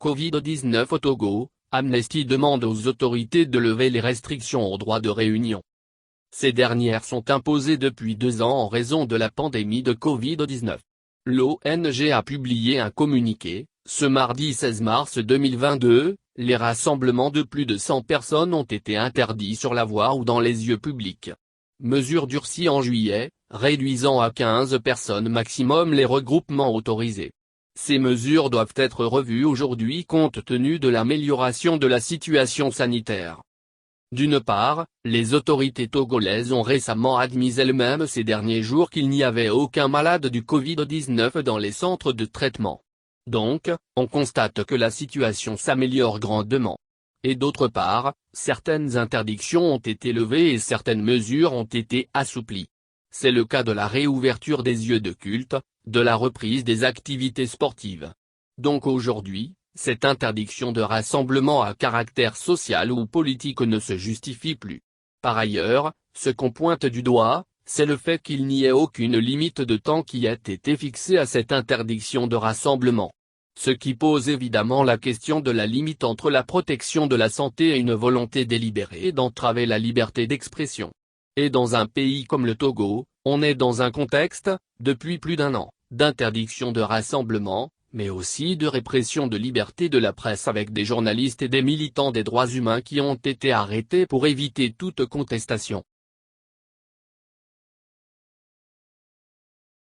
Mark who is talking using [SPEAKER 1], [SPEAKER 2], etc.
[SPEAKER 1] Covid-19 au Togo, Amnesty demande aux autorités de lever les restrictions au droit de réunion. Ces dernières sont imposées depuis 2 ans en raison de la pandémie de Covid-19. L'ONG a publié un communiqué, ce mardi 16 mars 2022, les rassemblements de plus de 100 personnes ont été interdits sur la voie ou dans les lieux publics. Mesure durcie en juillet, réduisant à 15 personnes maximum les regroupements autorisés. Ces mesures doivent être revues aujourd'hui compte tenu de l'amélioration de la situation sanitaire. D'une part, les autorités togolaises ont récemment admis elles-mêmes ces derniers jours qu'il n'y avait aucun malade du Covid-19 dans les centres de traitement. Donc, on constate que la situation s'améliore grandement. Et d'autre part, certaines interdictions ont été levées et certaines mesures ont été assouplies. C'est le cas de la réouverture des lieux de culte, de la reprise des activités sportives. Donc aujourd'hui, cette interdiction de rassemblement à caractère social ou politique ne se justifie plus. Par ailleurs, ce qu'on pointe du doigt, c'est le fait qu'il n'y ait aucune limite de temps qui ait été fixée à cette interdiction de rassemblement. Ce qui pose évidemment la question de la limite entre la protection de la santé et une volonté délibérée d'entraver la liberté d'expression. Et dans un pays comme le Togo, on est dans un contexte, depuis plus d'1 an, d'interdiction de rassemblement, mais aussi de répression de liberté de la presse avec des journalistes et des militants des droits humains qui ont été arrêtés pour éviter toute contestation.